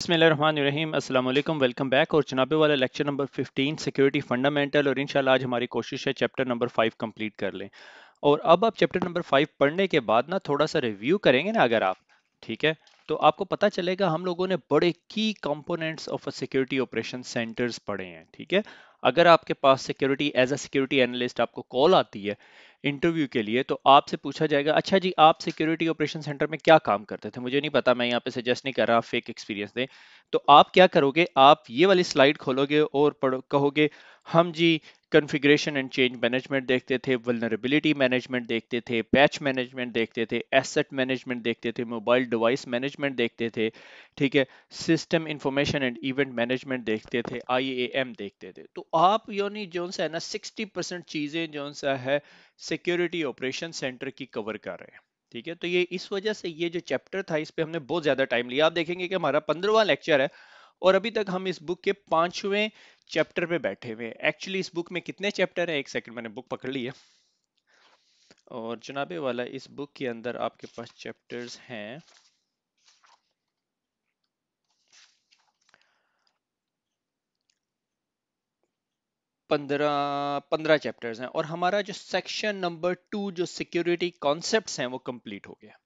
बिस्मिल्लाहिर्रहमानिर्रहीम अस्सलाम वालेकुम वेलकम बैक और जनाबे वाला लेक्चर नंबर 15 सिक्योरिटी फंडामेंटल और इंशाल्लाह आज हमारी कोशिश है चैप्टर नंबर 5 कंप्लीट कर लें। और अब आप चैप्टर नंबर 5 पढ़ने के बाद ना थोड़ा सा रिव्यू करेंगे ना अगर आप, ठीक है, तो आपको पता चलेगा हम लोगों ने बड़े की components of a security operation centers पढ़े हैं, ठीक है। अगर आपके पास security as a security analyst आपको कॉल आती है इंटरव्यू के लिए, तो आपसे पूछा जाएगा अच्छा जी आप सिक्योरिटी ऑपरेशन सेंटर में क्या काम करते थे। मुझे नहीं पता, मैं यहाँ पे सजेस्ट नहीं कर रहा फेक एक्सपीरियंस दें। तो आप क्या करोगे, आप ये वाली स्लाइड खोलोगे और कहोगे हम जी कॉन्फ़िगरेशन एंड चेंज मैनेजमेंट देखते थे, वल्नरेबिलिटी मैनेजमेंट देखते थे, पैच मैनेजमेंट देखते थे, एसेट मैनेजमेंट देखते थे, मोबाइल डिवाइस मैनेजमेंट देखते थे, ठीक है, system information and event management देखते थे, आईएएम देखते थे। तो आप योनी जोन सा है ना 60% चीजें जोन सा है सिक्योरिटी ऑपरेशन सेंटर की कवर कर रहे हैं, ठीक है। तो ये इस वजह से ये जो चैप्टर था इस पे हमने बहुत ज्यादा टाइम लिया। आप देखेंगे कि हमारा 15वां लेक्चर है और अभी तक हम इस बुक के 5वें चैप्टर पे बैठे हुए हैं। एक्चुअली इस बुक में कितने चैप्टर है, एक सेकंड मैंने बुक पकड़ ली है और जनाबे वाला इस बुक के अंदर आपके पास चैप्टर्स हैं 15 चैप्टर्स हैं और हमारा जो सेक्शन नंबर 2 जो सिक्योरिटी कॉन्सेप्ट्स हैं वो कंप्लीट हो गया,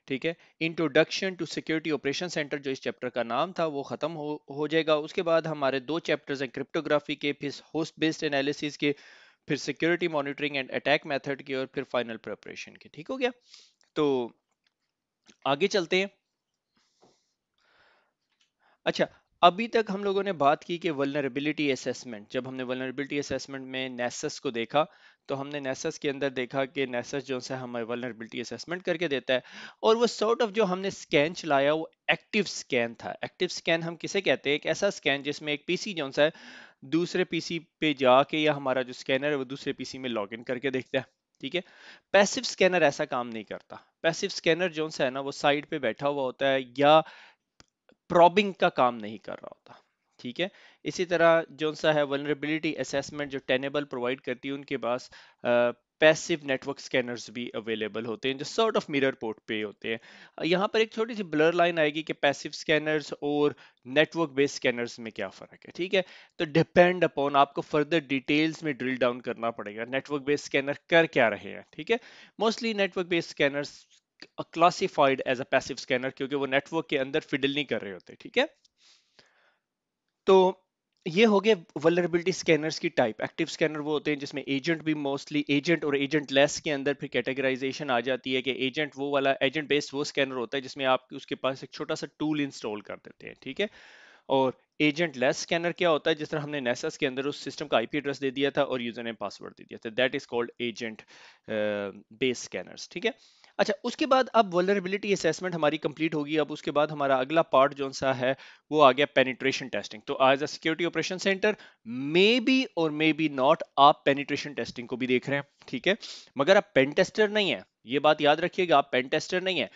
ठीक है। Introduction to security operation centre जो इस चैप्टर का नाम था वो खत्म हो जाएगा। उसके बाद हमारे दो चैप्टर्स हैं क्रिप्टोग्राफी के, फिर होस्ट बेस्ड एनालिसिस के, फिर security monitoring and attack method के और फिर फाइनल प्रिपरेशन के, ठीक हो गया। तो आगे चलते हैं। अच्छा, अभी तक हम लोगों ने बात की कि वल्नरेबिलिटी असेसमेंट, जब हमने वल्नरेबिलिटी असेसमेंट में नेसेस को देखा तो हमने नेसेस के अंदर देखा कि नेसेस जो है हमें वल्नरेबिलिटी असेसमेंट करके देता है और वो सॉर्ट ऑफ जो हमने स्कैन चलाया वो एक्टिव स्कैन था। एक्टिव स्कैन हम किसे कहते हैं, एक ऐसा स्कैन जिसमें एक पीसी जो है दूसरे पीसी पे जाके या हमारा जो स्कैनर है वो दूसरे पीसी में लॉग इन करके देखता है, ठीक है। पैसिव स्कैनर ऐसा काम नहीं करता। पैसिव स्कैनर जो है ना वो साइड पे बैठा हुआ होता है या प्रॉबिंग का काम नहीं कर रहा होता, ठीक है। इसी तरह जो सा है वल्नरेबिलिटी असेसमेंट जो टेनेबल प्रोवाइड करती है उनके पास पैसिव नेटवर्क स्कैनर्स भी अवेलेबल होते हैं जो सॉर्ट ऑफ मिरर पोर्ट पे होते हैं। यहाँ पर एक छोटी सी ब्लर लाइन आएगी कि पैसिव स्कैनर्स और नेटवर्क बेस्ड स्कैनर्स में क्या फर्क है, ठीक है। तो डिपेंड अपॉन आपको फर्दर डिटेल्स में ड्रिल डाउन करना पड़ेगा नेटवर्क बेस्ड स्कैनर कर क्या रहे हैं, ठीक है। Mostly network based scanners classified as a passive scanner क्योंकि वो नेटवर्क के अंदर फिडल नहीं कर रहे होते, ठीक है। तो ये हो गए वल्नरेबिलिटी स्कैनर्स की टाइप। एक्टिव स्कैनर वो होते हैं जिसमें एजेंट भी, मोस्टली एजेंट और एजेंट लेस के अंदर फिर कैटेगराइजेशन आ जाती है कि एजेंट वो वाला एजेंट बेस्ड वो स्कैनर होता है जिसमें आप उसके पास एक छोटा सा टूल इंस्टॉल कर देते हैं, ठीक है। और एजेंट लेस स्कैनर क्या होता है, जिस तरह हमने नेसस के अंदर उस सिस्टम का आईपी एड्रेस दे दिया था और यूजर नेम पासवर्ड दे दिया था, that is called agent based scanners, ठीक है। अच्छा, उसके बाद अब वल्नरेबिलिटी असेसमेंट हमारी कंप्लीट होगी। अब उसके बाद हमारा अगला पार्ट जो सा है वो आ गया पेनिट्रेशन टेस्टिंग। तो as a security operation centre may be और मे बी नॉट आप पेनिट्रेशन टेस्टिंग को भी देख रहे हैं, ठीक है। मगर आप पेन टेस्टर नहीं है, ये बात याद रखिएगा, आप पेन टेस्टर नहीं है।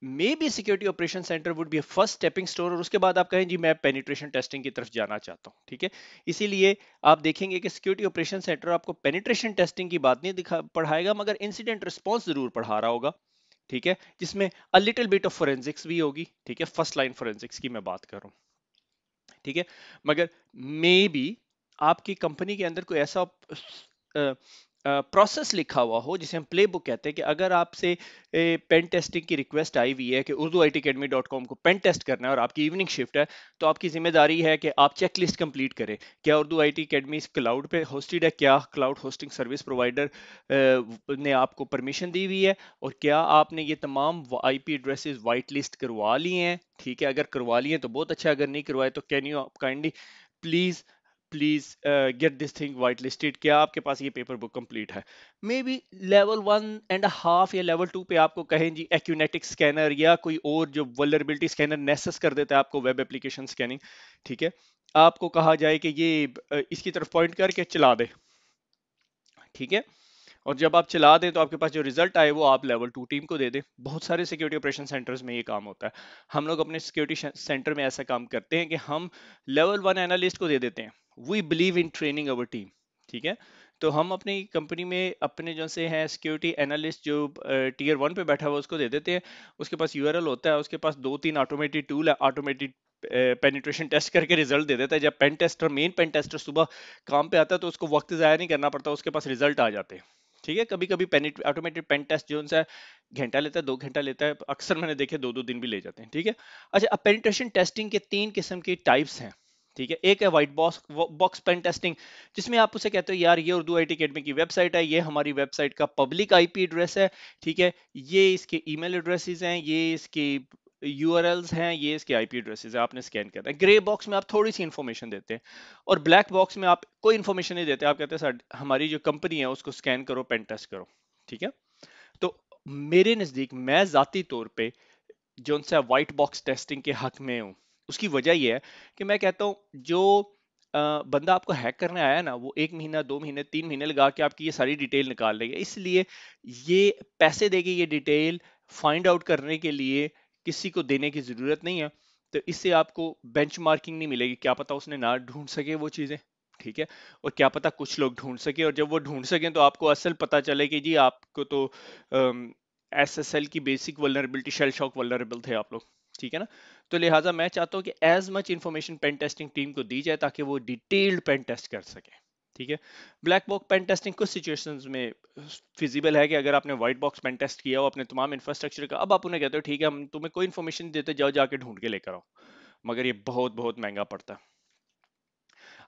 May be security operation centre would be first stepping stone और उसके बाद आप कहें जी मैं पेनिट्रेशन टेस्टिंग की तरफ जाना चाहता हूं, ठीक है। इसीलिए आप देखेंगे कि सिक्योरिटी ऑपरेशन सेंटर आपको पेनिट्रेशन टेस्टिंग की बात नहीं पढ़ाएगा मगर इंसिडेंट रिस्पॉन्स जरूर पढ़ा रहा होगा, ठीक है, जिसमें a little bit of forensics भी होगी, ठीक है। फर्स्ट लाइन फोरेंसिक्स की मैं बात कर रहा हूं, ठीक है। मगर मे बी आपकी कंपनी के अंदर कोई ऐसा प्रोसेस लिखा हुआ हो जिसे हम प्ले बुक कहते हैं कि अगर आपसे पेन टेस्टिंग की रिक्वेस्ट आई हुई है कि Urdu I T academy dot com को पेन टेस्ट करना है और आपकी इवनिंग शिफ्ट है, तो आपकी जिम्मेदारी है कि आप चेक लिस्ट कंप्लीट करें। क्या Urdu I T academy cloud पे होस्टेड है, क्या क्लाउड होस्टिंग सर्विस प्रोवाइडर ने आपको परमिशन दी हुई है और क्या आपने ये तमाम आईपी एड्रेसेस वाइट लिस्ट करवा लिए हैं, ठीक है। अगर करवा लिए तो बहुत अच्छा, अगर नहीं करवाए तो can you kindly please please get this thing white listed. क्या आपके पास ये पेपर बुक कंप्लीट है। मे बी लेवल 1.5 या लेवल 2 पे आपको कहें जी एक्यूनेटिक स्कैनर या कोई और जो वल्नरेबिलिटी स्कैनर नेसेस कर देता है आपको वेब एप्लीकेशन स्कैनिंग, ठीक है। आपको कहा जाए कि ये इसकी तरफ पॉइंट करके चला दे, ठीक है। और जब आप चला दें तो आपके पास जो रिजल्ट आए वो आप लेवल 2 टीम को दे दें। बहुत सारे सिक्योरिटी ऑपरेशन सेंटर्स में ये काम होता है। हम लोग अपने सिक्योरिटी सेंटर में ऐसा काम करते हैं कि हम लेवल 1 एनालिस्ट को दे देते हैं। We believe in training our team, ठीक है। तो हम अपनी कंपनी में अपने जो से हैं सिक्योरिटी एनालिस्ट जो टीयर 1 पे बैठा हुआ उसको दे देते हैं। उसके पास यूआरएल होता है, उसके पास 2-3 ऑटोमेटेड टूल है, ऑटोमेटेड पेनिट्रेशन टेस्ट करके रिजल्ट दे देता है। जब pen tester main pen tester सुबह काम पे आता है तो उसको वक्त जाया नहीं करना पड़ता, उसके पास रिजल्ट आ जाते हैं। ठीक है, कभी कभी ऑटोमेटेड पेन टेस्ट जो है घंटा लेता है, 2 घंटा लेता है, अक्सर मैंने देखे 2-2 दिन भी ले जाते हैं। ठीक है। अच्छा, अब पेनिट्रेशन टेस्टिंग के 3 किस्म के टाइप्स हैं। ठीक है, एक है white box box pen testing, जिसमें आप उसे कहते हो यार ये उर्दू आईटी अकेडमी की वेबसाइट है, ये हमारी वेबसाइट का पब्लिक आईपी एड्रेस है। ठीक है, ये इसके ईमेल एड्रेसेस हैं, ये इसकी यूआरएल्स हैं, ये इसके आईपी एड्रेसेस है, आपने स्कैन करना है। ग्रे बॉक्स में आप थोड़ी सी इंफॉर्मेशन देते हैं, और ब्लैक बॉक्स में आप कोई इंफॉर्मेशन नहीं देते, आप कहते हैं सर हमारी जो कंपनी है उसको स्कैन करो, पेन टेस्ट करो। ठीक है। तो मेरे नजदीक मैं जाती तौर पे जो सा व्हाइट बॉक्स टेस्टिंग के हक में हूँ। उसकी वजह यह है कि मैं कहता हूँ जो बंदा आपको हैक करने आया ना, वो 1 महीना 2 महीने 3 महीने लगा के आपकी ये सारी डिटेल निकाल लेगा। इसलिए ये पैसे देके ये डिटेल फाइंड आउट करने के लिए किसी को देने की जरूरत नहीं है। तो इससे आपको बेंचमार्किंग नहीं मिलेगी, क्या पता उसने ना ढूंढ सके वो चीजें। ठीक है, और क्या पता कुछ लोग ढूंढ सके, और जब वो ढूंढ सके तो आपको असल पता चले कि जी आपको तो एसएसएल की basic vulnerability, shell shock vulnerable थे आप लोग। ठीक है ना। तो लिहाजा मैं चाहता हूँ कि as much information pen testing team को दी जाए ताकि वो डिटेल्ड पेन टेस्ट कर सके। ठीक है। ब्लैक बॉक्स पेन टेस्टिंग कुछ सिचुएशंस में फिजिबल है कि अगर आपने व्हाइट बॉक्स पेन टेस्ट किया हो अपने तमाम इंफ्रास्ट्रक्चर का, अब आप उन्हें कहते हो ठीक है हम तुम्हें कोई इन्फॉर्मेशन देते, जाओ जाके ढूंढ के लेकर आओ, मगर ये बहुत बहुत महंगा पड़ता है।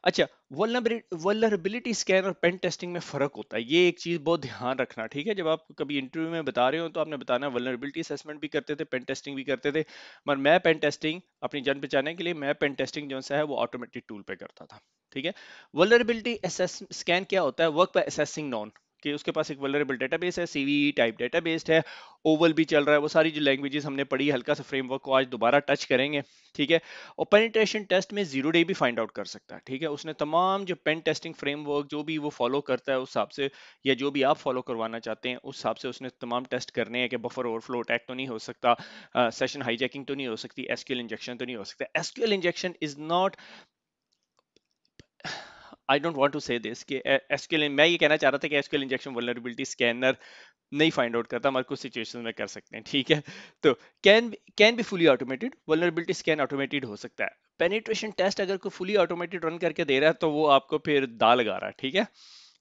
अच्छा, वल्नरेबिलिटी स्कैन और पेन टेस्टिंग में फर्क होता है, ये एक चीज बहुत ध्यान रखना। ठीक है, जब आप कभी इंटरव्यू में बता रहे हो तो आपने बताना वल्नरेबिलिटी असेसमेंट भी करते थे, पेन टेस्टिंग भी करते थे, पर मैं पेन टेस्टिंग अपनी जान बचाने के लिए मैं पेन टेस्टिंग जो सा है वो ऑटोमेटिक टूल पे करता था। ठीक है। वल्नरेबिलिटी स्कैन क्या होता है? वर्क बाय असेसिंग नॉन, कि उसके पास एक वल्नरेबल डेटाबेस है, सीवी टाइप डेटाबेस है, ओवल भी चल रहा है, वो सारी जो लैंग्वेजेस हमने पढ़ी, हल्का सा फ्रेमवर्क को आज दोबारा टच करेंगे। ठीक है। और पेनिट्रेशन टेस्ट में जीरो डे भी फाइंड आउट कर सकता है। ठीक है, उसने तमाम जो पेन टेस्टिंग फ्रेमवर्क जो भी वो फॉलो करता है उस हिसाब से, या जो भी आप फॉलो करवाना चाहते हैं उस हिसाब से उसने तमाम टेस्ट करने हैं कि बफर ओवरफ्लो अटैक तो नहीं हो सकता, सेशन हाईजैकिंग तो नहीं हो सकती, एसक्यूएल इंजेक्शन तो नहीं हो सकता। SQL injection is not, I don't want to say this कि एसक्यूएल, मैं ये कहना चाह रहा था कि एसक्यूएल इंजेक्शन वल्नरेबिलिटी स्कैनर नहीं फाइंड आउट करता, हमारे कुछ सिचुएशन में कर सकते हैं। ठीक है। तो can be fully automated, vulnerability scan automated हो सकता है। पेनिट्रेशन टेस्ट अगर कोई फुली ऑटोमेटेड रन करके दे रहा है तो वो आपको फिर दा लगा रहा है। ठीक है,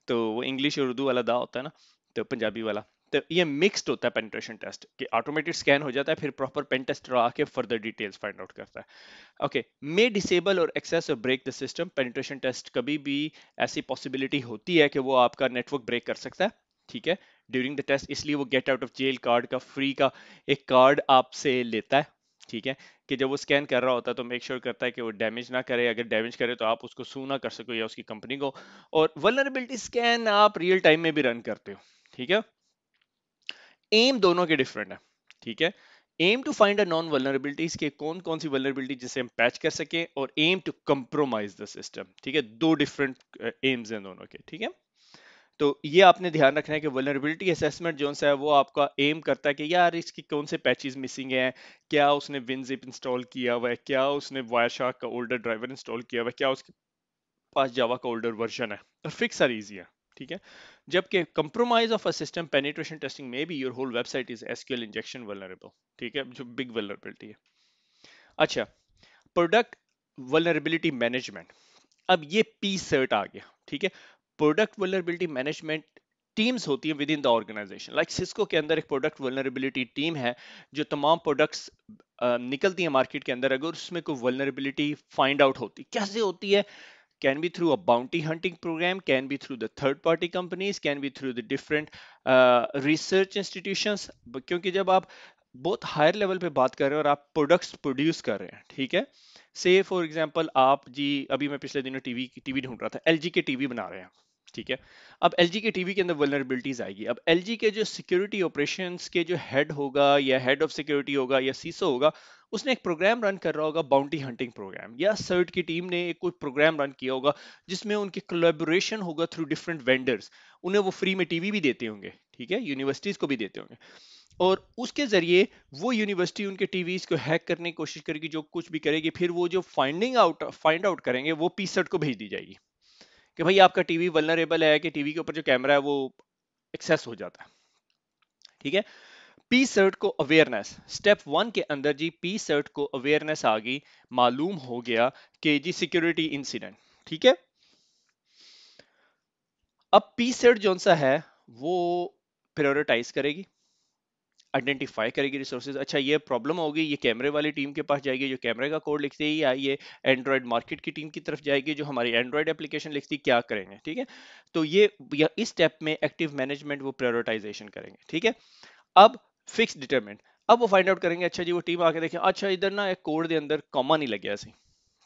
तो वो इंग्लिश और उर्दू वाला दा होता है ना, तो पंजाबी वाला, तो ये मिक्स्ड होता है पेनिट्रेशन टेस्ट कि ऑटोमेटेड स्कैन हो जाता है, फिर प्रॉपर पेन टेस्टर आके फर्दर डिटेल्स फाइंड आउट करता है। ओके, मे डिसेबल और एक्सेस और break the system, penetration test कभी भी ऐसी पॉसिबिलिटी होती है कि वो आपका नेटवर्क ब्रेक कर सकता है। ठीक है, ड्यूरिंग द टेस्ट, इसलिए वो get out of jail card का फ्री का एक कार्ड आपसे लेता है। ठीक है, कि जब वो स्कैन कर रहा होता है तो मेक श्योर करता है कि वो डैमेज ना करे, अगर डैमेज करे तो आप उसको सू ना कर सको या उसकी कंपनी को। और वल्नरेबिलिटी स्कैन आप रियल टाइम में भी रन करते हो। ठीक है, एम दोनों के डिफरेंट है। ठीक है, aim to find a known vulnerabilities के कौन कौन सी वल्नरेबिलिटी जिसे हम पैच कर सके, और aim to compromise the system. ठीक है, दो डिफरेंट एम्स हैं दोनों के। ठीक है, तो ये आपने ध्यान रखना है कि वल्नरेबिलिटी असेसमेंट जो सा है वो आपका एम करता है कि यार इसकी कौन से पैचेस मिसिंग हैं, क्या उसने विनजिप इंस्टॉल किया हुआ है, क्या उसने वायरशार्क का ओल्डर ड्राइवर इंस्टॉल किया हुआ है, क्या उसके पास जावा का ओल्डर वर्जन है, और फिक्स आर इजी है। ठीक है, जबकि compromise of a system penetration testing में भी your whole website is SQL injection vulnerable. ठीक है, जो बिग वल्नरेबिलिटी है। अच्छा, प्रोडक्ट वल्नरेबिलिटी मैनेजमेंट, अब ये पी सर्ट आ गया। ठीक है, प्रोडक्ट वल्नरेबिलिटी मैनेजमेंट टीम्स होती है within the organisation, like Cisco के अंदर एक प्रोडक्ट वल्नरेबिलिटी टीम है जो तमाम प्रोडक्ट्स निकलती है मार्केट के अंदर, अगर उसमें कोई वल्नरेबिलिटी फाइंड आउट होती, कैसे होती है? Can be through a bounty hunting program, can be through the third party companies, can be through the different research institutions। क्योंकि जब आप बहुत हायर लेवल पे बात कर रहे हैं और आप प्रोडक्ट्स प्रोड्यूस कर रहे हैं, ठीक है, से फॉर एग्जांपल आप जी, अभी मैं पिछले दिनों टीवी ढूंढ रहा था, एलजी के टीवी बना रहे हैं। ठीक है, अब एलजी के टीवी के अंदर वल्नरेबिलिटीज आएगी। अब एलजी के जो सिक्योरिटी ऑपरेशंस के जो हेड होगा या हेड ऑफ सिक्योरिटी होगा या सीसो होगा, उसने एक प्रोग्राम रन कर रहा होगा, बाउंटी हंटिंग प्रोग्राम, या सर्ट की टीम ने एक कोई प्रोग्राम रन किया होगा जिसमें उनके कोलैबोरेशन होगा थ्रू डिफरेंट वेंडर्स, उन्हें वो फ्री में टीवी भी देते होंगे। ठीक है, यूनिवर्सिटीज को भी देते होंगे, और उसके जरिए वो यूनिवर्सिटी उनके टीवीज को हैक करने की कोशिश करेगी, जो कुछ भी करेगी, फिर वो जो फाइंड आउट करेंगे वो पीसर्ट को भेज दी जाएगी कि भाई आपका टीवी वल्नरेबल है, कि टीवी के ऊपर जो कैमरा है वो एक्सेस हो जाता है। ठीक है, पी सर्ट को अवेयरनेस, स्टेप 1 के अंदर जी पी सर्ट को अवेयरनेस आ गई, मालूम हो गया कि जी सिक्योरिटी इंसिडेंट, ठीक है। अब पी सर्ट जो सा है वो प्रायोरिटाइज करेगी, आइडेंटिफाई करेगी रिसोर्सेज। अच्छा ये प्रॉब्लम होगी, ये कैमरे वाली टीम के पास जाएगी जो कैमरे का कोड लिखते ही, या ये एंड्रॉयड मार्केट की टीम की तरफ जाएगी जो हमारी एंड्रॉयड एप्लीकेशन लिखती, क्या करेंगे, ठीक है। तो ये इस स्टेप में एक्टिव मैनेजमेंट वो प्रायोरिटाइजेशन करेंगे, ठीक है। अब फिक्स डिटरमिनेंट, अब वो फाइंड आउट करेंगे, अच्छा जी वो टीम आके देखें, अच्छा इधर ना एक कोड के अंदर कॉमा नहीं लग गया सी,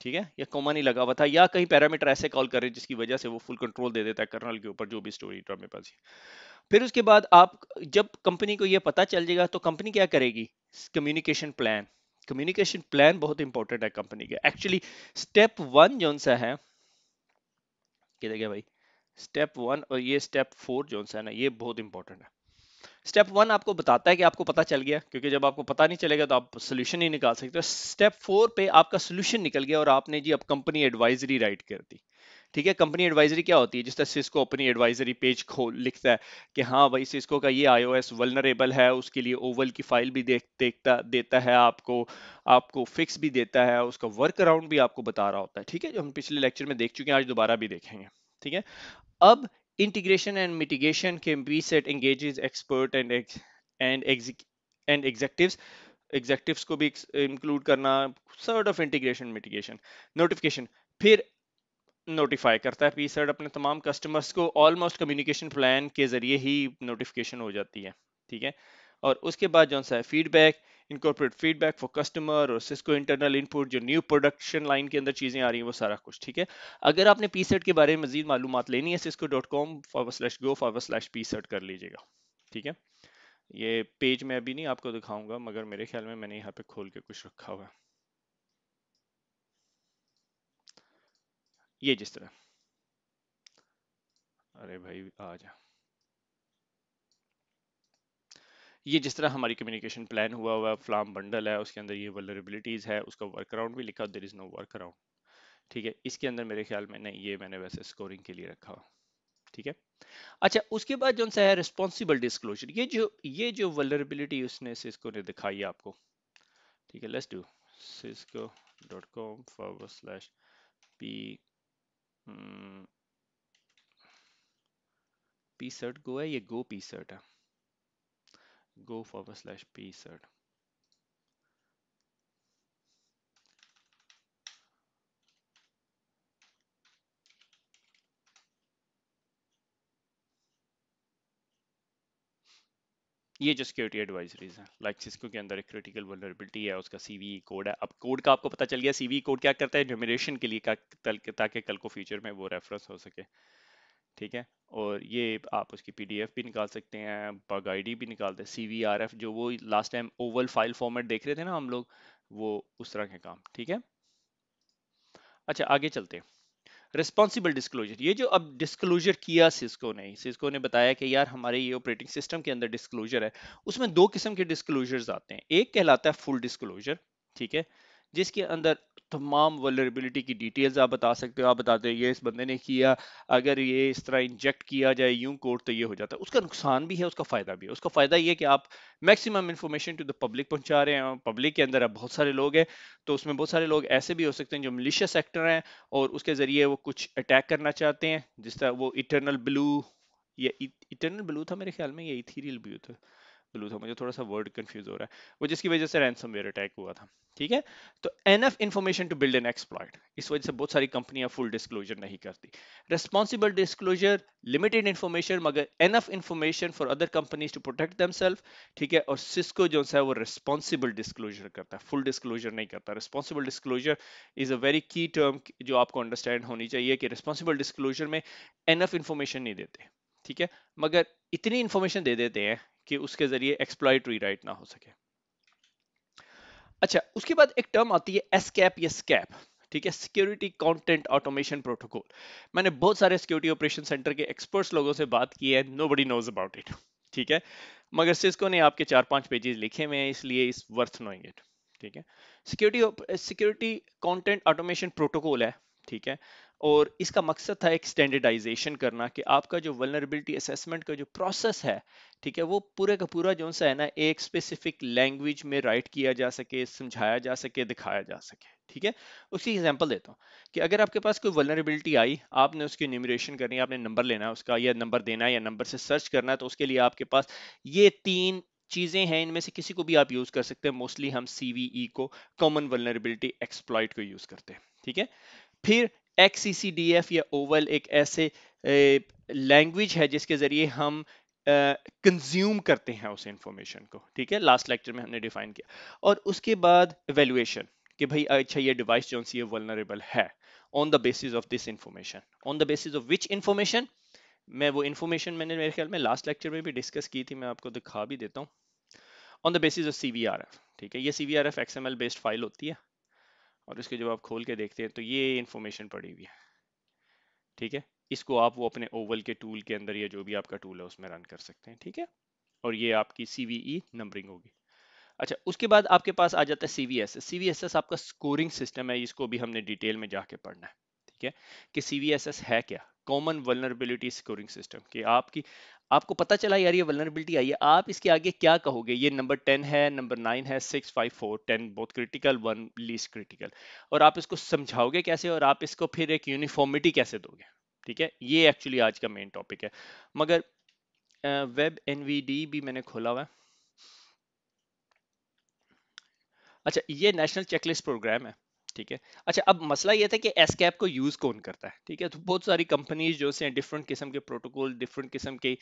ठीक है, या कॉमा नहीं लगा हुआ था, या कहीं पैरामीटर ऐसे कॉल कर रहे हैं जिसकी वजह से वो फुल कंट्रोल दे देता है कर्नल के ऊपर, जो भी स्टोरी ड्रामे पास। फिर उसके बाद आप, जब कंपनी को ये पता चल जाएगा तो कंपनी क्या करेगी, कम्युनिकेशन प्लान। कम्युनिकेशन प्लान बहुत इंपॉर्टेंट है कंपनी के, एक्चुअली स्टेप 1 जो सा है, किधर गया भाई, स्टेप 1 और ये स्टेप 4 जो सा है ना, ये बहुत इंपॉर्टेंट है। स्टेप 1 आपको बताता है कि आपको पता चल गया, क्योंकि जब आपको पता नहीं चलेगा तो आप सोल्यूशन नहीं निकाल सकते। स्टेप 4 पे आपका सोल्यूशन निकल गया और आपने जी अब कंपनी एडवाइजरी राइट कर दी, ठीक है। कंपनी एडवाइजरी क्या होती है, जिस तरह सिस्को अपनी एडवाइजरी पेज खोल लिखता है कि हाँ भाई सिस्को का ये आईओएस वल्नरेबल है, उसके लिए ओवल की फाइल भी देखता देता है आपको, आपको फिक्स भी देता है, उसका वर्क अराउंड भी आपको बता रहा होता है, ठीक है, जो हम पिछले लेक्चर में देख चुके हैं, आज दोबारा भी देखेंगे, ठीक है। अब integration and mitigation can be set engages expert and executives को भी इंक्लूड करना, sort of integration mitigation। notification, फिर नोटिफाई करता है पीसर्ट अपने तमाम कस्टमर्स को, ऑलमोस्ट कम्युनिकेशन प्लान के जरिए ही नोटिफिकेशन हो जाती है, ठीक है। और उसके बाद जो सा है feedback, incorporate feedback for customer और सिस्को इंटरनल इनपुट, जो न्यू प्रोडक्शन लाइन के अंदर चीजें आ रही हैं वो सारा कुछ, ठीक है। अगर आपने पीसेट के बारे में मजीद मालूमात लेनी है, cisco.com/go/psert कर लीजिएगा, ठीक है। ये पेज मैं अभी नहीं आपको दिखाऊंगा, मगर मेरे ख्याल में मैंने यहाँ पे खोल के कुछ रखा हुआ है, ये जिस तरह, अरे भाई आ जा, ये जिस तरह हमारी कम्युनिकेशन प्लान हुआ हुआ फ्लाम बंडल है, उसके अंदर ये वल्नरेबिलिटीज है, उसका वर्क अराउंड भी लिखा, there is no workaround, ठीक है। इसके अंदर मेरे ख्याल में नहीं, ये मैंने वैसे स्कोरिंग के लिए रखा हुआ, ठीक है। अच्छा उसके बाद जो सा है रिस्पॉन्सिबल डिस्क्लोजर, ये जो वल्नरेबिलिटी उसने सिस्को ने दिखाई है आपको, ठीक है। Let's do cisco.com/p P cert go है, ये गो पी सर्ट है, go/p सर्ट। ये जो सिक्योरिटी एडवाइजरीज है, लाइक सिस्को के अंदर एक क्रिटिकल वल्नरेबिलिटी है, उसका सीवी कोड है, अब कोड का आपको पता चल गया, सीवी कोड क्या करता है, न्यूमरेशन के लिए ताकि कल को फ्यूचर में वो रेफरेंस हो सके, ठीक है। और ये आप उसकी पीडीएफ भी निकाल सकते हैं, बग आईडी भी निकालते हैं, सीवीआरएफ जो वो last time Oval file format देख रहे थे ना हम लोग, वो उस तरह के काम, ठीक है। अच्छा आगे चलते हैं, रिस्पॉन्सिबल डिस्क्लोजर, ये जो अब डिस्क्लोजर किया सिस्को ने बताया कि यार हमारे ये ऑपरेटिंग सिस्टम के अंदर डिस्क्लोजर है, उसमें दो किस्म के डिस्क्लोजर्स आते हैं, एक कहलाता है फुल डिस्क्लोजर, ठीक है, जिसके अंदर तमाम वल्नरेबिलिटी की डिटेल्स आप बता सकते हो, आप बताते हो ये इस बंदे ने किया, अगर ये इस तरह इंजेक्ट किया जाए यूं कोड तो ये हो जाता है। उसका नुकसान भी है, उसका फायदा भी है। उसका फायदा ये है कि आप maximum information to the public पहुंचा रहे हैं, पब्लिक के अंदर अब बहुत सारे लोग हैं, तो उसमें बहुत सारे लोग ऐसे भी हो सकते हैं जो मिलिशियस एक्टर हैं और उसके जरिए वो कुछ अटैक करना चाहते हैं, जिस तरह वो इटर्नल ब्लू, ये इटर्नल ब्लू था मेरे ख्याल में, ये इथीरियल ब्लू था, ब्लू था, मुझे थोड़ा सा वर्ड कंफ्यूज हो रहा है, वो जिसकी वजह से रैंसमवेयर अटैक हुआ था, ठीक है। तो enough information to build an exploit, इस वजह से बहुत सारी कंपनियां फुल डिस्क्लोजर नहीं करती। रिस्पॉन्सिबल डिस्क्लोजर, लिमिटेड इंफॉर्मेशन मगर enough information for other companies to protect themselves, ठीक है। और सिस्को जो है वो रिस्पॉन्सिबल डिस्क्लोजर करता है, फुल डिस्क्लोजर नहीं करता। Responsible disclosure is a very की टर्म जो आपको अंडरस्टैंड होनी चाहिए कि रिस्पॉन्सिबल डिस्क्लोजर में एनफ इंफॉर्मेशन नहीं देते, ठीक है, मगर इतनी इंफॉर्मेशन दे देते हैं कि उसके जरिए एक्सप्लॉइट रीराइट ना हो सके। अच्छा उसके बाद एक टर्म आती है एसकैप या स्कैप, ठीक है, सिक्योरिटी कंटेंट ऑटोमेशन प्रोटोकॉल। मैंने बहुत सारे सिक्योरिटी ऑपरेशन सेंटर के एक्सपर्ट्स लोगों से बात की है, नोबडी नोज अबाउट इट, ठीक है, मगर सिस्को ने आपके 4-5 पेजेस लिखे हुए हैं, इसलिए इस वर्थ नोइंग इट, ठीक है। Security security content automation protocol है, ठीक है, और इसका मकसद था एक स्टैंडर्डाइजेशन करना कि आपका जो वल्नरेबिलिटी असेसमेंट का जो प्रोसेस है, ठीक है, वो पूरे का पूरा जो सा है ना एक स्पेसिफिक लैंग्वेज में राइट किया जा सके, समझाया जा सके, दिखाया जा सके। ठीक है, उसकी एग्जांपल देता हूँ कि अगर आपके पास कोई वल्नरेबिलिटी आई, आपने उसकी न्यूमरेशन करनी है, आपने नंबर लेना है उसका, या नंबर देना है, या नंबर से सर्च करना है, तो उसके लिए आपके पास ये तीन चीजें हैं, इनमें से किसी को भी आप यूज कर सकते हैं। मोस्टली हम सीवीई को, कॉमन वल्नरेबिलिटी एक्सप्लॉइट को यूज करते हैं। ठीक है, फिर XCCDF या ओवल एक ऐसे लैंग्वेज है जिसके जरिए हम कंज्यूम करते हैं उस इंफॉर्मेशन को। ठीक है, लास्ट लेक्चर में हमने डिफाइन किया। और उसके बाद एवेल्युएशन कि भाई अच्छा ये डिवाइस जो सी है वल्नरेबल है on the basis of this information. On the basis of which information? मैं वो इंफॉर्मेशन मैंने मेरे ख्याल में लास्ट लेक्चर में भी डिस्कस की थी, मैं आपको दिखा भी देता हूँ। On the basis of CVRF। ठीक है, ये CVRF XML बेस्ड फाइल होती है, और इसके जब आप खोल के देखते हैं तो ये इंफॉर्मेशन पड़ी हुई है। ठीक है, इसको आप वो अपने ओवल के टूल के अंदर या जो भी आपका टूल है उसमें रन कर सकते हैं। ठीक है, और ये आपकी CVE नंबरिंग होगी। अच्छा, उसके बाद आपके पास आ जाता है CVSS। CVSS आपका स्कोरिंग सिस्टम है, इसको भी हमने डिटेल में जाके पढ़ना है। ठीक है, कि CVSS है क्या? Common vulnerability scoring system. कि आपको पता चला यार ये वल्नरेबिलिटी आई है, आप इसके आगे क्या कहोगे? ये नंबर 10 है, नंबर 9 है, 6, 5, 4, 10 बहुत क्रिटिकल, 1 लीस्ट क्रिटिकल। और आप इसको समझाओगे कैसे, और आप इसको फिर एक यूनिफॉर्मिटी कैसे दोगे? ठीक है, ये एक्चुअली आज का मेन टॉपिक है। मगर वेब एनवीडी भी मैंने खोला हुआ है। अच्छा, ये नेशनल चेकलिस्ट प्रोग्राम है। ठीक है, अच्छा अब मसला ये था कि एसकैप को यूज कौन करता है? ठीक है, तो बहुत सारी कंपनीज जो से डिफरेंट किस्म के प्रोटोकॉल, डिफरेंट किस्म के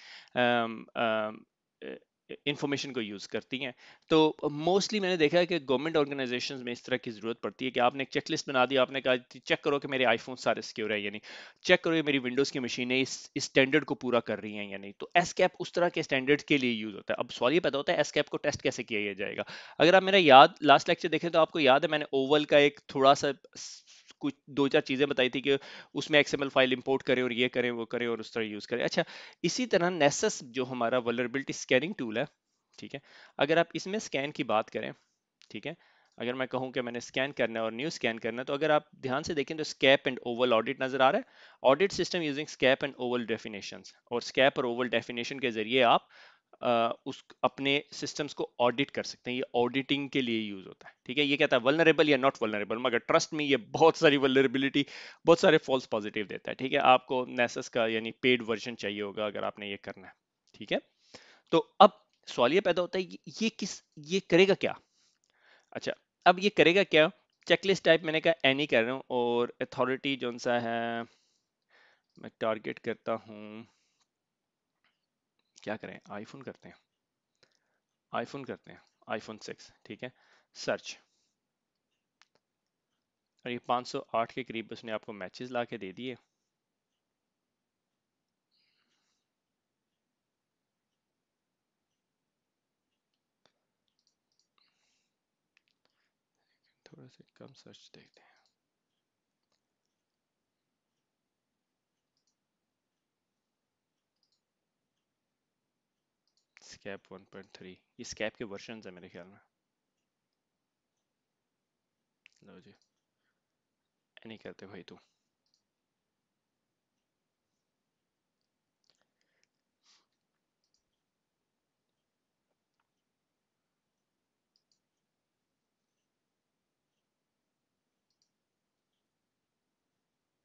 इंफॉर्मेशन को यूज करती हैं। तो मोस्टली मैंने देखा है कि गवर्नमेंट ऑर्गेनाइजेशंस में इस तरह की जरूरत पड़ती है कि आपने एक चेकलिस्ट बना दी, आपने कहा चेक करो कि मेरे आईफोन सारे सिक्योर है या नहीं, चेक करो ये मेरी विंडोज की मशीनें इस स्टैंडर्ड को पूरा कर रही हैं या नहीं। तो एसकैप उस तरह के स्टैंडर्ड के लिए यूज होता है। अब सवाल ये पैदा होता है एसकैप को टेस्ट कैसे किया जाएगा? अगर आप मेरा याद लास्ट लेक्चर देखें तो आपको याद है मैंने ओवल का एक थोड़ा सा कुछ दो चार चीजें बताई थी कि उसमें XML फाइल इंपोर्ट करें और ये करें वो करें और उस तरह यूज करें। अच्छा, इसी तरह नेसस जो हमारा वल्नरेबिलिटी स्कैनिंग टूल है, ठीक है, अगर आप इसमें स्कैन की बात करें, ठीक है, अगर मैं कहूं कि मैंने स्कैन करना है और न्यू स्कैन करना है, तो अगर आप ध्यान से देखें तो स्कैप एंड ओवल ऑडिट नजर आ रहा है। Audit system using SCAP and OVAL definitions, और स्कैप और ओवल डेफिनेशन के जरिए आप उस अपने सिस्टम्स को ऑडिट कर सकते हैं। ये ऑडिटिंग के लिए यूज होता है। ठीक है, ये कहता है वल्नरेबल या नॉट वल्नरेबल, मगर ट्रस्ट में ये बहुत सारी वल्नरेबिलिटी, बहुत सारे फॉल्स पॉजिटिव देता है। ठीक है, आपको नेसस का यानी पेड वर्जन चाहिए होगा अगर आपने ये करना है। ठीक है, तो अब सवाल ये पैदा होता है ये करेगा क्या? अच्छा, अब ये करेगा क्या? चेकलिस्ट टाइप मैंने कहा एनी कर रहा हूँ, और अथॉरिटी जो सा है मैं टारगेट करता हूँ, क्या करें, आईफोन करते हैं, आईफोन करते हैं, आईफोन 6। ठीक है, सर्च, और ये 508 के करीब उसने आपको मैचेस ला के दे दिए। थोड़ा सा कम सर्च देखते हैं। स्कैप 1.3, ये स्कैप के वर्जन है मेरे ख्याल में। लो जी, नहीं करते भाई तू।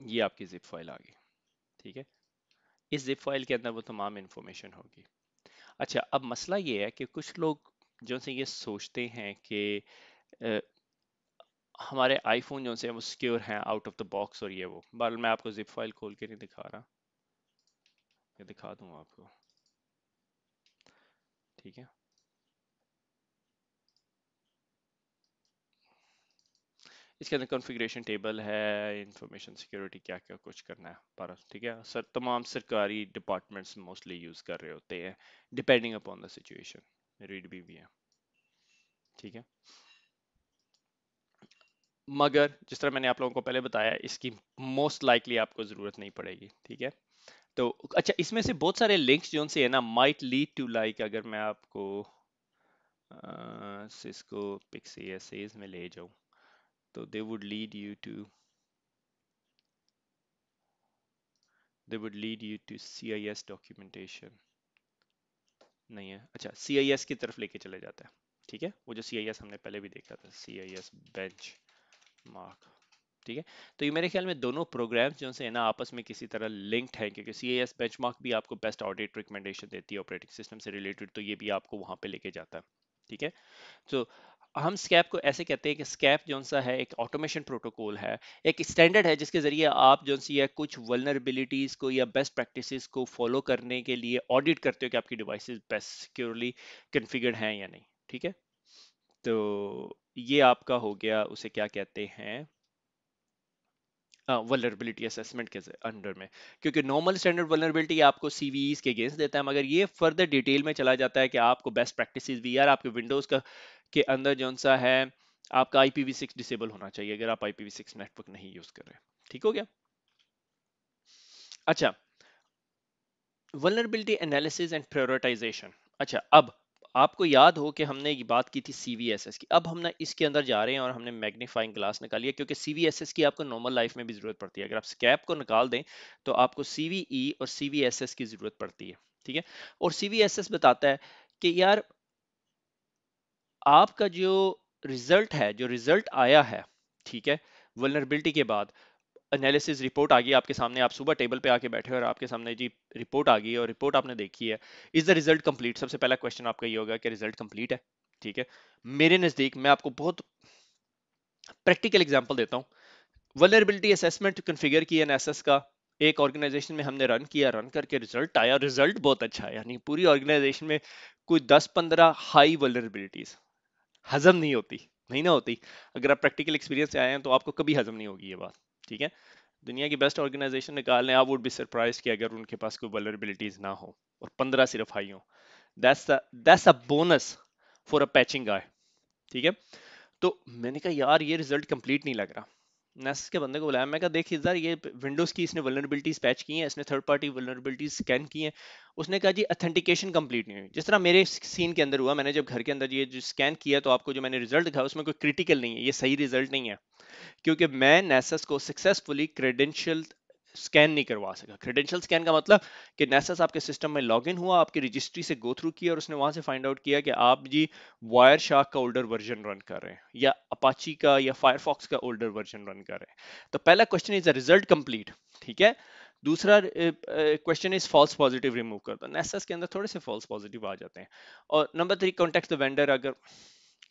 ये आपकी जिप फाइल आ गई। ठीक है, इस जिप फाइल के अंदर वो तमाम इंफॉर्मेशन होगी। अच्छा, अब मसला ये है कि कुछ लोग जो से ये सोचते हैं कि अ, हमारे आईफोन जो से वो सिक्योर हैं आउट ऑफ द बॉक्स, और ये वो बार मैं आपको जिप फाइल खोल के नहीं दिखा रहा, ये दिखा दूँ आपको। ठीक है, इसके अंदर कॉन्फ़िगरेशन टेबल है, इंफॉर्मेशन सिक्योरिटी क्या क्या कुछ करना है पर। ठीक है सर, तमाम सरकारी डिपार्टमेंट्स मोस्टली यूज कर रहे होते हैं depending upon the situation. Read भी है। ठीक है, मगर जिस तरह मैंने आप लोगों को पहले बताया, इसकी मोस्ट लाइकली आपको जरूरत नहीं पड़ेगी। ठीक है, तो अच्छा, इसमें से बहुत सारे लिंक्स जो से है ना माइट लीड टू, लाइक अगर मैं आपको सिस्को पिक्सी एसेज में ले जाऊं, तो they would lead you to they would lead you to CIS documentation, नहीं है, अच्छा CIS की तरफ लेके चले जाता है, ठीक है, वो जो CIS हमने पहले भी देखा था, CIS बेंच मार्क, ठीक है। तो ये मेरे ख्याल में दोनों प्रोग्राम्स जो है ना आपस में किसी तरह लिंक्ड है, क्योंकि CIS बेंचमार्क भी आपको बेस्ट ऑडिट रिकमेंडेशन देती है ऑपरेटिंग सिस्टम से रिलेटेड, तो ये भी आपको वहां पे लेके जाता है, ठीक है। तो हम स्कैप को ऐसे कहते हैं कि स्कैप जो सा है एक ऑटोमेशन प्रोटोकॉल है, एक स्टैंडर्ड है जिसके जरिए आप जो सी है कुछ वल्नरेबिलिटीज को या बेस्ट प्रैक्टिसेस को फॉलो करने के लिए ऑडिट करते हो कि आपकी डिवाइसेस बेस्ट सिक्योरली कॉन्फ़िगर्ड हैं या नहीं, ठीक है। तो ये आपका हो गया, उसे क्या कहते हैं, वल्नरेबिलिटी असेसमेंट के अंडर में, क्योंकि नॉर्मल स्टैंडर्ड वल्नरेबिलिटी आपको सीवीईस के अगेंस्ट देता है, मगर ये फर्दर डिटेल में चला जाता है कि आपको बेस्ट प्रैक्टिसेस भी, यार आपके विंडोज का के अंदर जो सा है आपका IPv6 डिसेबल होना चाहिए अगर आप IPv6 नेटवर्क नहीं यूज कर रहे, ठीक हो गया। अच्छा, वल्नरेबिलिटी एनालिसिस एंड प्रायोरिटाइजेशन। अच्छा, अब आपको याद हो कि हमने ये बात की थी CVSS की, अब हम ना इसके अंदर जा रहे हैं और हमने मैग्नीफाइंग ग्लास निकाली है, क्योंकि CVSS की आपको नॉर्मल लाइफ में भी जरूरत पड़ती है, अगर आप स्कैप को निकाल दें तो आपको CVE और CVSS की जरूरत पड़ती है, ठीक है। और CVSS बताता है कि यार आपका जो रिजल्ट है, जो रिजल्ट आया है, ठीक है, वल्नरेबिलिटी के बाद एनालिसिस रिपोर्ट आ गई आपके सामने, आप सुबह टेबल पे आके बैठे हो और आपके सामने जी रिपोर्ट आ गई और रिपोर्ट आपने देखी है, इज द रिजल्ट कंप्लीट, सबसे पहला क्वेश्चन आपका ये होगा कि रिजल्ट कंप्लीट है, ठीक है। मेरे नजदीक मैं आपको बहुत प्रैक्टिकल एग्जांपल देता हूँ, वल्नरेबिलिटी असेसमेंट कॉन्फ़िगर किया एनएसएस का, एक ऑर्गेनाइजेशन में हमने रन किया, रन करके रिजल्ट आया, रिजल्ट बहुत अच्छा है, यानी पूरी ऑर्गेनाइजेशन में कोई 10-15 हाई वल्नरेबिलिटीज हजम नहीं होती, नहीं ना होती, अगर आप प्रैक्टिकल एक्सपीरियंस से आए हैं तो आपको कभी हजम नहीं होगी ये बात, ठीक है। दुनिया की बेस्ट ऑर्गेनाइजेशन निकाल लें, आप वुड बी सरप्राइज कि अगर उनके पास कोई वल्नरेबिलिटीज ना हो और 15 सिर्फ हाई हो, that's a bonus for a patching guy, ठीक है। तो मैंने कहा यार ये रिजल्ट कंप्लीट नहीं लग रहा, नेस के बंदे को बुलाया, मैं कहा देख यार ये विंडोज की इसने वल्नरेबिलिटीज पैच की हैं, इसने थर्ड पार्टी वल्नरेबिलिटीज स्कैन की हैं, उसने कहा जी ऑथेंटिकेशन कंप्लीट नहीं हुई, जिस तरह मेरे सीन के अंदर हुआ, मैंने जब घर के अंदर ये जो स्कैन किया तो आपको जो मैंने रिजल्ट दिखाया उसमें कोई क्रिटिकल नहीं है, ये सही रिजल्ट नहीं है, क्योंकि मैं नेसस को सक्सेसफुली क्रेडेंशियल स्कैन नहीं करवा सका। क्रेडेंशियल स्कैन का मतलब कि नेसस आपके सिस्टम में लॉगिन हुआ, आपकी रजिस्ट्री से गो थ्रू किया और उसने वहां से फाइंड आउट किया कि आप जी वायर शार्क का ओल्डर वर्जन रन कर रहे हैं या अपाची का या फायरफॉक्स का ओल्डर वर्जन रन कर रहे हैं। तो पहला question is the result complete, ठीक है। दूसरा question is false positive remove कर दो, नेसस के अंदर थोड़े से फॉल्स पॉजिटिव आ जाते हैं। और नंबर 3, कॉन्टेक्ट द वेंडर, अगर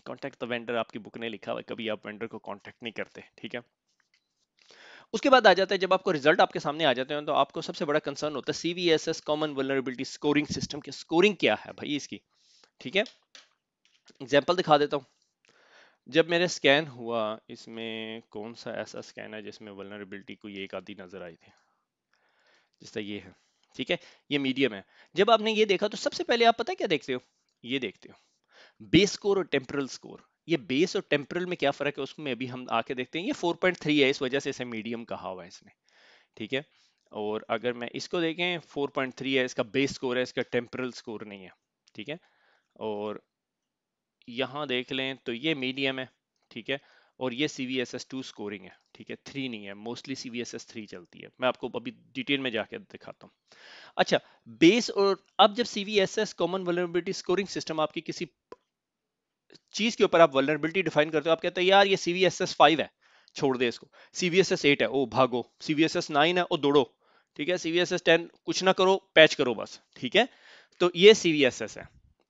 कॉन्टेक्ट द वेंडर आपकी बुक ने लिखा हुआ है, कभी आप वेंडर को कॉन्टेक्ट नहीं करते, ठीक है। उसके बाद आ जाता है जब आपको रिजल्ट आपके सामने आ जाते हैं तो आपको सबसे बड़ा कंसर्न होता है CVSS common vulnerability scoring system की स्कोरिंग क्या है भाई इसकी, ठीक है। एग्जांपल दिखा देता हूँ, जब मेरे स्कैन हुआ इसमें कौन सा ऐसा स्कैन है जिसमें वल्नरेबिलिटी कोई एक आधी नजर आई थी, जिसका ये है, ठीक है, ये मीडियम है। जब आपने ये देखा तो सबसे पहले आप पता है क्या देखते हो, ये देखते हो बेस स्कोर और टेम्परल स्कोर। ये बेस और टेम्परल में क्या फर्क है उसमें अभी हम आके देखते हैं, ये 4.3 है, इस वजह से इसे मीडियम कहा हुआ है इसने, ठीक है। और अगर मैं इसको देखें 4.3 है, इसका बेस स्कोर है, इसका टेम्परल स्कोर नहीं है, ठीक है। और यहाँ देख लें तो ये मीडियम है, ठीक है। और ये CVSS2 स्कोरिंग है, ठीक है, 3 नहीं है, मोस्टली CVSS3 चलती है, मैं आपको अभी डिटेल में जाके दिखाता हूँ। अच्छा, बेस और अब जब CVSS common vulnerability scoring system आपकी किसी चीज के ऊपर आप वल्नरेबिलिटी डिफाइन करते हो, आप कहते हैं यार ये CVSS5 है, छोड़ दे इसको, CVSS8 है, ओ भागो, CVSS9 है, ओ दौड़ो, ठीक है, CVSS10 कुछ ना करो, पैच करो बस, ठीक है। तो ये CVSS है,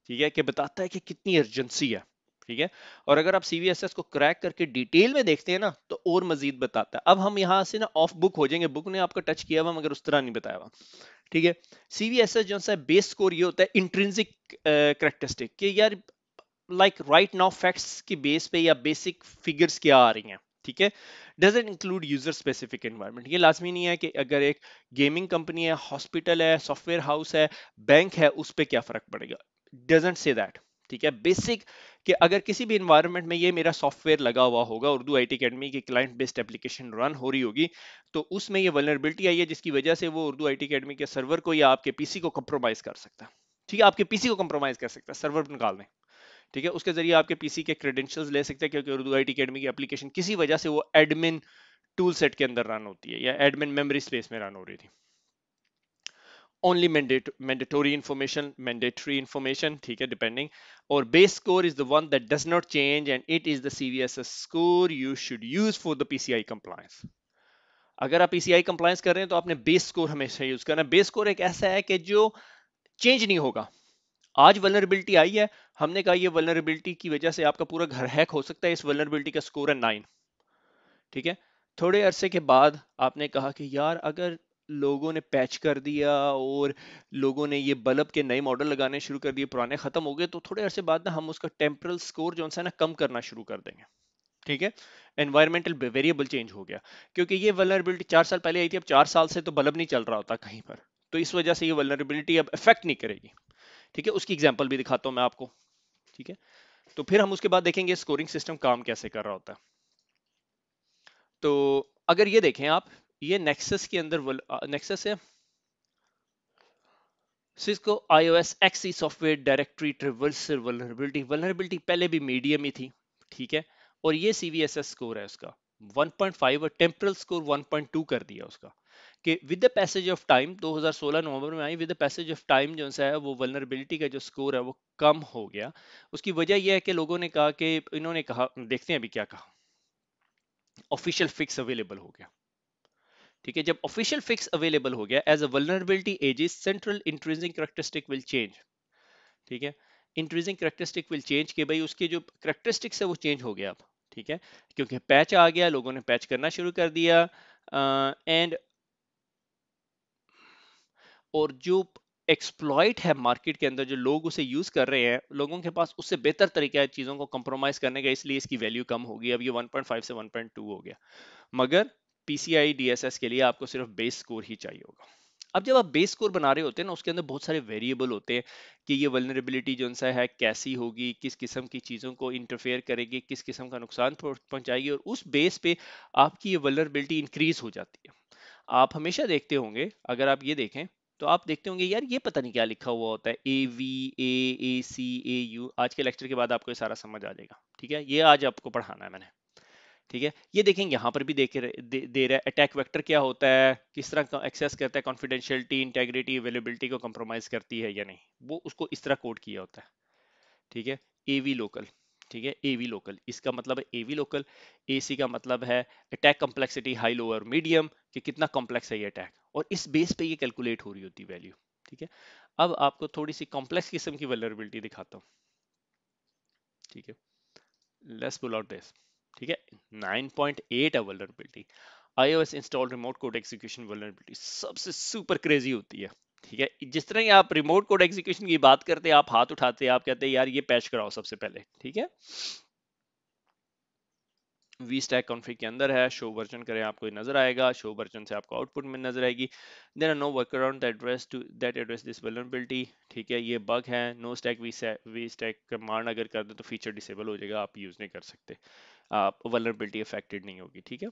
ठीक है, कि बताता है कि कितनी अर्जेंसी है, ठीक है। और अगर आप CVSS को क्रैक करके डिटेल में देखते हैं ना तो और मजीद बताता है। अब हम यहाँ से ना ऑफ बुक हो जाएंगे, बुक ने आपको टच किया हुआ मगर उस तरह नहीं बताया हुआ, ठीक है। CVSS जो सा बेस स्कोर ये होता है इंट्रिंसिक करेक्टरिस्टिक कि यार लाइक राइट नाउ फैक्ट्स की बेस पे या बेसिक फिगर्स क्या आ रही हैं, ठीक है। Doesn't include user specific environment, ये लाजमी नहीं है कि अगर एक गेमिंग कंपनी है, हॉस्पिटल है, सॉफ्टवेयर हाउस है, बैंक है, उस पर क्या फर्क पड़ेगा, डजंट से दैट, ठीक है। बेसिक कि अगर किसी भी इन्वायरमेंट में ये मेरा सॉफ्टवेयर लगा हुआ होगा, उर्दू IT अकेडमी की क्लाइंट बेस्ड एप्लीकेशन रन हो रही होगी, तो उसमें ये वल्नरेबिलिटी आई है जिसकी वजह से वो उर्दू IT अकेडमी के सर्वर को या आपके पीसी को कंप्रोमाइज कर सकता है, ठीक है, आपके पीसी को कंप्रोमाइज कर सकता है, सर्वर निकाल दें, ठीक है। उसके जरिए आपके पीसी के क्रेडेंशियल्स ले सकते हैं, क्योंकि उर्दू IT अकेडमी की एप्लीकेशन किसी वजह से वो एडमिन टूल सेट के अंदर रन होती है या एडमिन मेमोरी स्पेस में रन हो रही थी, only mandatory information, mandatory information, ठीक है, डिपेंडिंग। और base score is the one that does not change and it is the CVSS score you should use for the PCI compliance. अगर आप PCI compliance कर रहे हैं तो आपने बेस स्कोर हमेशा यूज करना। बेस स्कोर एक ऐसा है कि जो चेंज नहीं होगा। आज वल्नरेबिलिटी आई है, हमने कहा ये वल्नरेबिलिटी की वजह से आपका पूरा घर हैक हो सकता है, इस वल्नरेबिलिटी का स्कोर है 9, ठीक है। थोड़े अरसे के बाद आपने कहा कि यार अगर लोगों ने पैच कर दिया और लोगों ने ये बल्ब के नए मॉडल लगाने शुरू कर दिए, पुराने खत्म हो गए, तो थोड़े अरसे बाद ना हम उसका टेम्परल स्कोर जो है ना कम करना शुरू कर देंगे, ठीक है। एनवायरमेंटल वेरिएबल चेंज हो गया, क्योंकि ये वल्नरेबिलिटी 4 साल पहले आई थी, अब 4 साल से तो बल्ब नहीं चल रहा होता कहीं पर, तो इस वजह से ये वल्नरेबिलिटी अब इफेक्ट नहीं करेगी, ठीक है। उसकी एग्जांपल भी दिखाता हूं मैं आपको, ठीक है। तो फिर हम उसके बाद देखेंगे स्कोरिंग सिस्टम काम कैसे कर रहा होता है। तो अगर ये देखें आप, ये नेक्सस के अंदर नेक्सस है Cisco iOS XE software directory traversal vulnerability. Vulnerability पहले भी मीडियम ही थी, ठीक है। और ये सीवीएसएस स्कोर है उसका 1.5 और टेम्परल स्कोर 1.2 कर दिया उसका, कि with the passage of time 2016 नवंबर में आई, with the passage of time जो है वो वल्नरेबिलिटी का जो स्कोर है वो कम हो गया। उसकी वजह यह है कि लोगों ने कहा कि इन्होंने कहा, देखते हैं अभी क्या कहा, ऑफिशियल फिक्स अवेलेबल हो गया, ठीक है। जब ऑफिशियल फिक्स अवेलेबल हो गया, as a vulnerability ages central intrinsic characteristic will change, ठीक है। इंट्रिंसिक कैरेक्टरिस्टिक विल चेंज, के भाई उसके जो कैरेक्टरिस्टिक्स है वो चेंज हो गया अब, ठीक है। क्योंकि पैच आ गया, लोगों ने पैच करना शुरू कर दिया, एंड और जो एक्सप्लॉइट है मार्केट के अंदर, जो लोग उसे यूज कर रहे हैं, लोगों के पास उससे बेहतर तरीका है चीजों को कंप्रोमाइज करने का, इसलिए इसकी वैल्यू कम होगी। अब ये 1.5 से 1.2 हो गया, मगर पीसीआई डीएसएस के लिए आपको सिर्फ बेस स्कोर ही चाहिए होगा। अब जब आप बेस स्कोर बना रहे होते हैं ना, उसके अंदर बहुत सारे वेरिएबल होते हैं कि ये वल्नरेबिलिटी जो है कैसी होगी, किस किस्म की चीज़ों को इंटरफेयर करेगी, किस किस्म का नुकसान पहुंचाएगी, और उस बेस पे आपकी ये वल्नरेबिलिटी इंक्रीज हो जाती है। आप हमेशा देखते होंगे, अगर आप ये देखें तो आप देखते होंगे यार ये पता नहीं क्या लिखा हुआ होता है, AVA AC AU। आज के लेक्चर के बाद आपको ये सारा समझ आ जाएगा, ठीक है। ये आज आपको पढ़ाना है मैंने, ठीक है। ये देखेंगे यहाँ पर भी दे रहा है अटैक वेक्टर क्या होता है, किस तरह एक्सेस करता है, कॉन्फिडेंशियलिटी, इंटेग्रिटी, अवेलेबिलिटी को कंप्रोमाइज करती है या नहीं, वो उसको इस तरह कोड किया होता है, ठीक है। एवी लोकल, ठीक है, एवी लोकल इसका मतलब है एवी लोकल। एसी का मतलब है attack complexity, high lower medium, कि कितना कॉम्प्लेक्स है ये अटैक, और इस बेस पे ये कैलकुलेट हो रही होती है वैल्यू, ठीक है। अब आपको थोड़ी सी कॉम्प्लेक्स किस्म की वल्नरेबिलिटी दिखाता हूँ, ठीक है। लेट्स पुल आउट दिस, ठीक है। 9.8 है vulnerability. iOS install remote code execution vulnerability सबसे सुपर क्रेजी होती है, ठीक है। जिस तरह ही आप रिमोट कोड एग्जीक्यूशन की बात करते हैं, आप हाथ उठाते हैं, आप कहते हैं यार ये पैच कराओ सबसे पहले, ठीक है। वी स्टैक कॉन्फ़िग के अंदर है, शो वर्जन करें, आपको ये नजर आएगा, शो वर्जन से आपको आउटपुट में नजर आएगी। There are no workaround that address this vulnerability, ठीक है। ये बग है, no stack V stack command अगर कर दे तो फीचर डिसेबल हो जाएगा, आप यूज नहीं कर सकते, आप वल्नरेबिलिटी अफेक्टेड नहीं होगी, ठीक है।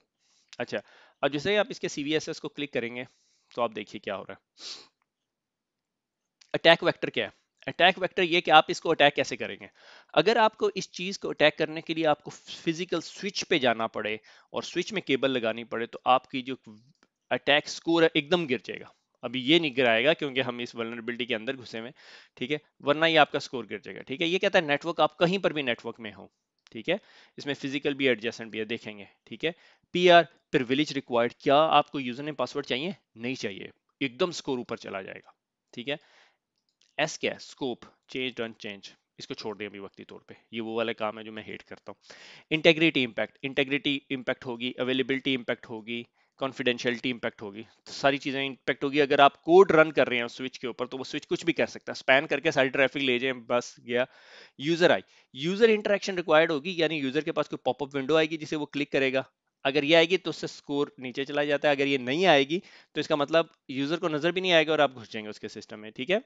अच्छा, अब जैसे ही आप इसके सीवीएसएस को क्लिक करेंगे तो आप देखिए क्या हो रहा है। अटैक वेक्टर क्या है? अटैक वेक्टर ये कि आप इसको अटैक कैसे करेंगे। अगर आपको इस चीज को अटैक करने के लिए आपको फिजिकल स्विच पे जाना पड़े और स्विच में केबल लगानी पड़े, तो आपकी जो अटैक स्कोर है एकदम गिर जाएगा। अभी ये नहीं गिराएगा क्योंकि हम इस वल्नरेबिलिटी के अंदर घुसे हुए, ठीक है, वरना ये आपका स्कोर गिर जाएगा, ठीक है। ये कहता है नेटवर्क, आप कहीं पर भी नेटवर्क में हो, ठीक है। इसमें फिजिकल भी एडजेसेंट भी है, देखेंगे, ठीक है। पीआर प्रिविलेज रिक्वायर्ड, क्या आपको यूजर नेम पासवर्ड चाहिए? नहीं चाहिए, एकदम स्कोर ऊपर चला जाएगा, ठीक है। एस क्या है? स्कोप, चेंज डन चेंज, इसको छोड़ दें अभी वक्ती तौर पे, ये वो वाला काम है जो मैं हेट करता हूँ। इंटेग्रिटी इम्पैक्ट होगी, अवेलेबिलिटी इम्पैक्ट होगी, कॉन्फिडेंशियलिटी इम्पैक्ट होगी, तो सारी चीजें इम्पैक्ट होगी। अगर आप कोड रन कर रहे हैं स्विच के ऊपर, तो वो स्विच कुछ भी कर सकता है, स्पैन करके सारी ट्रैफिक ले जाए, बस गया। User I, user interaction required होगी, यानी यूजर के पास कोई पॉपअप विंडो आएगी जिसे वो क्लिक करेगा। अगर ये आएगी तो उससे स्कोर नीचे चला जाता है, अगर ये नहीं आएगी तो इसका मतलब यूजर को नजर भी नहीं आएगा और आप घुस जाएंगे उसके सिस्टम में, ठीक है।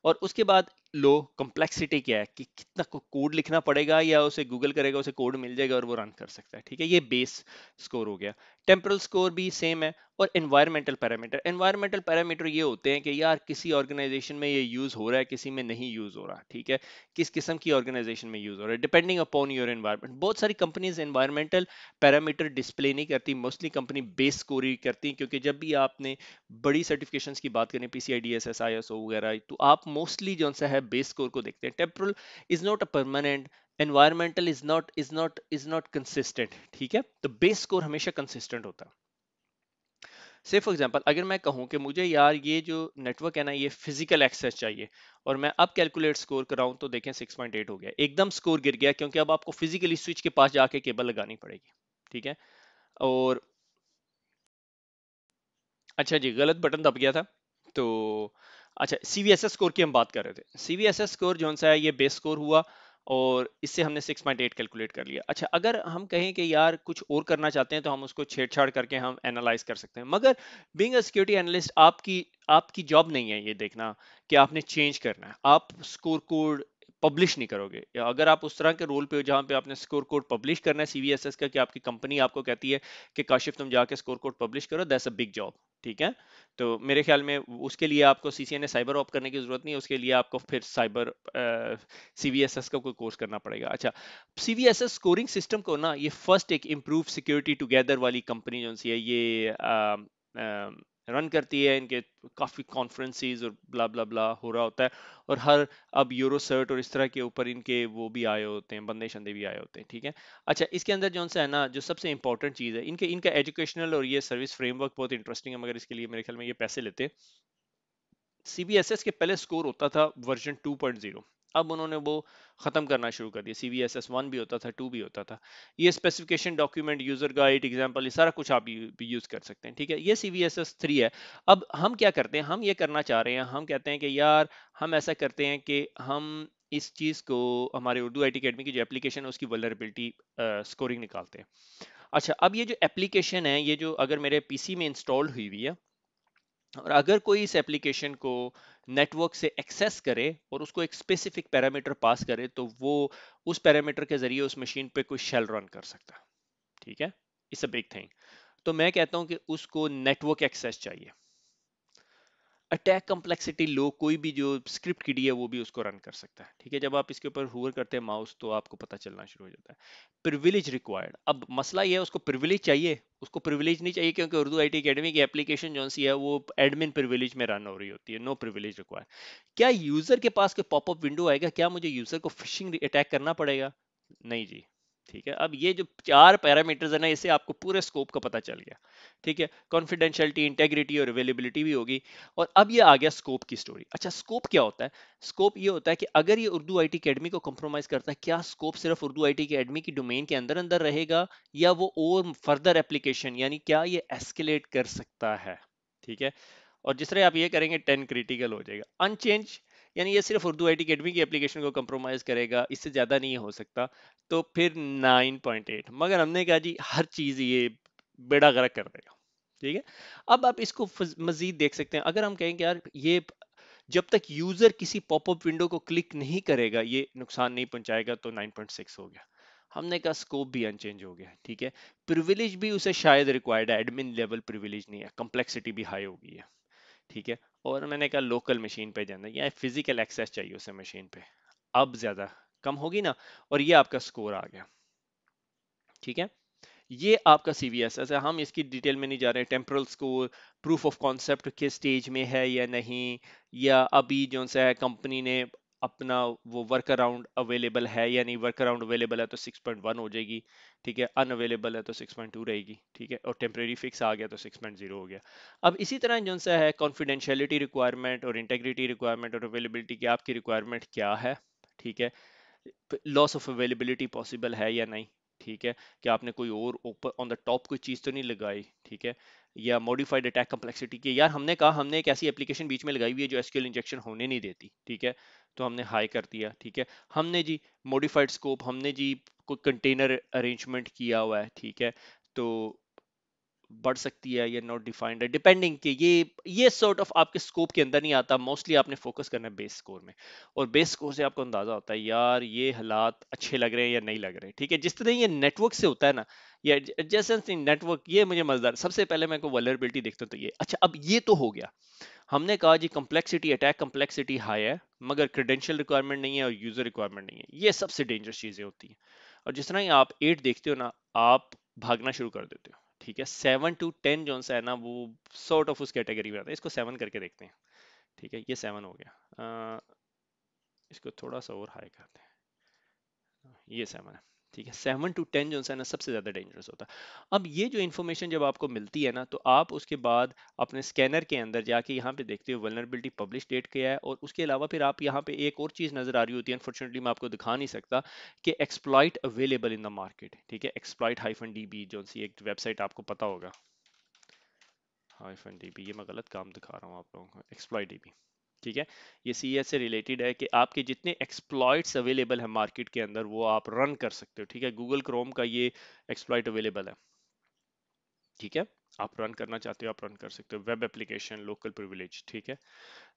और उसके बाद लो कॉम्प्लेक्सिटी क्या है, कि कितना कोड लिखना पड़ेगा, या उसे गूगल करेगा, उसे कोड मिल जाएगा और वो रन कर सकता है, ठीक है। ये बेस स्कोर हो गया। टेम्पोरल स्कोर भी सेम है, और एनवायरमेंटल पैरामीटर ये होते हैं कि यार किसी ऑर्गेनाइजेशन में ये यूज हो रहा है, किसी में नहीं यूज हो रहा, ठीक है, किस किस्म की ऑर्गेनाइजेशन में यूज हो रहा है, डिपेंडिंग अपॉन योर एनवायरमेंट। बहुत सारी कंपनीज एनवायरमेंटल पैरामीटर डिस्प्ले नहीं करती, मोस्टली कंपनी बेस स्कोर ही करती हैं, क्योंकि जब भी आपने बड़ी सर्टिफिकेशंस की बात करें, पीसीआई डीएसएस आईएसओ वगैरह, तो आप मोस्टली जो सा है बेस स्कोर को देखते हैं। Temporal is not a permanent, environmental is not consistent, ठीक है, तो बेस स्कोर हमेशा कंसिस्टेंट होता है। से फॉर एग्जांपल अगर मैं कहूं कि मुझे यार ये जो नेटवर्क है ना, ये फिजिकल एक्सेस चाहिए, और मैं अब कैलकुलेट स्कोर कराऊं, तो देखें 6.8 हो गया, एकदम स्कोर गिर गया, क्योंकि अब आपको फिजिकली स्विच के पास जाके केबल लगानी पड़ेगी, ठीक है। और अच्छा जी, गलत बटन दब गया था। तो अच्छा, सीवीएसएस स्कोर की हम बात कर रहे थे। सीवीएसएस स्कोर जो सा है ये बेस स्कोर हुआ, और इससे हमने 6.8 कैलकुलेट कर लिया। अच्छा, अगर हम कहें कि यार कुछ और करना चाहते हैं, तो हम उसको छेड़छाड़ करके हम एनालाइज कर सकते हैं, मगर बीइंग अ सिक्योरिटी एनालिस्ट आपकी आपकी जॉब नहीं है ये देखना कि आपने चेंज करना है। आप स्कोर कोड पब्लिश नहीं करोगे, या अगर आप उस तरह के रोल पे हो जहां पे आपने स्कोर कोड पब्लिश करना है सीवीएसएस का, कि आपकी कंपनी आपको कहती है कि काशिफ तुम जाके स्कोर कोड पब्लिश करो, दैट्स अ बिग जॉब, ठीक है। तो मेरे ख्याल में उसके लिए आपको सीसीएनए साइबर ऑप करने की जरूरत नहीं है, उसके लिए आपको फिर साइबर सीवीएसएस का कोई कोर्स करना पड़ेगा। अच्छा, सीवीएसएस स्कोरिंग सिस्टम को ना, ये फर्स्ट एक इम्प्रूव सिक्योरिटी टुगेदर वाली कंपनी जो सी है ये रन करती है। इनके काफी कॉन्फ्रेंसेस और ब्ला ब्ला ब्ला हो रहा होता है, और हर अब यूरोसर्ट और इस तरह के ऊपर इनके वो भी आए होते हैं, बंदे शंदे भी आए होते हैं, ठीक है। अच्छा, इसके अंदर जो सा है ना, जो सबसे इंपॉर्टेंट चीज है, इनका एजुकेशनल और ये सर्विस फ्रेमवर्क बहुत इंटरेस्टिंग है, मगर इसके लिए मेरे ख्याल में ये पैसे लेते हैं। सीबीएसएस के पहले स्कोर होता था वर्जन 2.0, अब उन्होंने वो खत्म करना शुरू कर दिया। सीबीएसएस 1 भी होता था, 2 भी होता था। ये specification document, user guide, example, ये सारा कुछ आप यूज कर सकते हैं, ठीक है। ये सीबीएसएस 3 है। अब हम क्या करते हैं, हम ये करना चाह रहे हैं, हम कहते हैं कि यार हम ऐसा करते हैं कि हम इस चीज को, हमारे उर्दू आईटी अकेडमी की जो एप्लीकेशन है उसकी वल्नरेबिलिटी स्कोरिंग निकालते हैं। अच्छा, अब ये जो एप्लीकेशन है, ये जो अगर मेरे पीसी में इंस्टॉल्ड हुई हुई है, और अगर कोई इस एप्लीकेशन को नेटवर्क से एक्सेस करे और उसको एक स्पेसिफिक पैरामीटर पास करे, तो वो उस पैरामीटर के जरिए उस मशीन पे कोई शेल रन कर सकता है, ठीक है। It's a big thing. तो मैं कहता हूं कि उसको नेटवर्क एक्सेस चाहिए। अटैक कम्प्लेक्सिटी लो, कोई भी जो स्क्रिप्ट किडी है वो भी उसको रन कर सकता है, ठीक है। जब आप इसके ऊपर हुवर करते हैं माउस, तो आपको पता चलना शुरू हो जाता है। प्रिविलेज रिक्वायर्ड, अब मसला ये है, उसको प्रिविलेज चाहिए, उसको प्रिविलेज नहीं चाहिए, क्योंकि उर्दू आईटी एकेडमी की एप्लीकेशन जो सी है वो एडमिन प्रिविलेज में रन हो रही होती है। No privilege required. क्या यूजर के पास कोई पॉपअप विंडो आएगा, क्या मुझे यूजर को फिशिंग अटैक करना पड़ेगा? नहीं जी, ठीक है। अब ये जो चार पैरामीटर्स है ना, इससे आपको पूरे स्कोप का पता चल गया, ठीक है। कॉन्फिडेंशियलिटी, इंटेग्रिटी और अवेलेबिलिटी भी होगी। और अब ये आ गया स्कोप की स्टोरी। अच्छा, स्कोप क्या होता है? स्कोप ये होता है कि अगर ये उर्दू आईटी अकेडमी को कंप्रोमाइज करता है, क्या स्कोप सिर्फ उर्दू आईटी अकेडमी की डोमेन के अंदर अंदर रहेगा, या वो और फर्दर एप्लीकेशन, यानी क्या ये एस्केलेट कर सकता है, ठीक है। और जिस तरह आप ये करेंगे 10 क्रिटिकल हो जाएगा। अनचेंज यानी ये सिर्फ उर्दू आईटी अकेडमी की एप्लीकेशन को कंप्रोमाइज करेगा, इससे ज्यादा नहीं हो सकता, तो फिर 9.8। मगर हमने कहा जी हर चीज ये बेड़ा गर्क कर देगा, ठीक है। अब आप इसको मजीद देख सकते हैं। अगर हम कहें कि यार ये जब तक यूजर किसी पॉपअप विंडो को क्लिक नहीं करेगा ये नुकसान नहीं पहुंचाएगा, तो 9.6 हो गया। हमने कहा स्कोप भी अनचेंज हो गया, ठीक है। प्रिविलेज भी उसे शायद रिक्वायर्ड है, एडमिन लेवल प्रिविलेज नहीं है, कॉम्प्लेक्सिटी भी हाई हो गई है, ठीक है। और मैंने कहा लोकल मशीन पे जाना, या फिजिकल एक्सेस चाहिए उसे मशीन पे, अब ज्यादा कम होगी ना, और ये आपका स्कोर आ गया, ठीक है। ये आपका सीवीएसएस है, हम इसकी डिटेल में नहीं जा रहे। Temporal score, proof of concept किस स्टेज में है या नहीं, या अभी जो सा है कंपनी ने अपना वो वर्क अराउंड अवेलेबल है या नहीं, वर्क अराउंड अवेलेबल है तो 6.1 हो जाएगी, ठीक है। अनअवेलेबल है तो 6.2 रहेगी, ठीक है। और टेम्परेरी फिक्स आ गया तो 6.0 हो गया। अब इसी तरह जो सा है कॉन्फिडेंशियलिटी रिक्वायरमेंट और इंटेग्रिटी रिक्वायरमेंट और अवेलेबिलिटी की आपकी रिक्वायरमेंट क्या है, ठीक है। लॉस ऑफ अवेलेबिलिटी पॉसिबल है या नहीं, ठीक है। कि आपने कोई और ऊपर ऑन द टॉप कोई चीज तो नहीं लगाई, ठीक है। या मॉडिफाइड अटैक कम्प्लेक्सिटी की, यार हमने कहा हमने एक ऐसी एप्लीकेशन बीच में लगाई हुई है जो एसक्यूएल इंजेक्शन होने नहीं देती, ठीक है। तो हमने हाई कर दिया, ठीक है। हमने जी मॉडिफाइड स्कोप, हमने जी कोई कंटेनर अरेंजमेंट किया हुआ है, ठीक है। तो बढ़ सकती है या नॉट डिफाइंड है, डिपेंडिंग कि ये सॉर्ट ऑफ आपके स्कोप के अंदर नहीं आता। मोस्टली आपने फोकस करना है बेस स्कोर में, और बेस स्कोर से आपको अंदाजा होता है यार ये हालात अच्छे लग रहे हैं या नहीं लग रहे। ठीक है, जिस तरह ये नेटवर्क से होता है ना, या जैसे नेटवर्क, ये मुझे मजेदार, सबसे पहले मैं को वल्नरेबिलिटी देखता हूं तो ये, अच्छा अब ये तो हो गया, हमने कहा जी कम्प्लेक्सिटी, अटैक कम्प्लेक्सिटी हाई है, मगर क्रेडेंशियल रिक्वायरमेंट नहीं है और यूजर रिक्वायरमेंट नहीं है, ये सबसे डेंजरस चीजें होती हैं। और जिस तरह ही आप 8 देखते हो ना, आप भागना शुरू कर देते हो। ठीक है, 7 to 10 जो सा है ना, वो सॉर्ट ऑफ उस कैटेगरी में आता है। इसको 7 करके देखते हैं। ठीक है, ये 7 हो गया। इसको थोड़ा सा और हाई करते हैं, ये 7 है। ठीक है, 7 to 10 जो है ना सबसे ज्यादा डेंजरस होता है। अब ये जो इन्फॉर्मेशन जब आपको मिलती है ना, तो आप उसके बाद अपने स्कैनर के अंदर जाके यहाँ पे देखते हो वल्नरेबिलिटी पब्लिश डेट क्या है, और उसके अलावा फिर आप यहाँ पे एक और चीज नजर आ रही होती है, अनफॉर्चुनेटली मैं आपको दिखा नहीं सकता, कि exploit available in the market. ठीक है, एक्सप्लॉइट हाइफन डीबी जो सी एक वेबसाइट आपको पता होगा, हाइफन डीबी, ये मैं गलत काम दिखा रहा हूँ आप लोगों को, एक्सप्लॉइट डीबी। ठीक है, ये सीएस से रिलेटेड है कि आपके जितने एक्सप्लॉइट्स अवेलेबल है मार्केट के अंदर वो आप रन कर सकते हो। ठीक है, गूगल क्रोम का ये एक्सप्लॉइट अवेलेबल है। ठीक है, आप रन करना चाहते हो आप रन कर सकते हो, वेब एप्लीकेशन लोकल प्रिविलेज। ठीक है,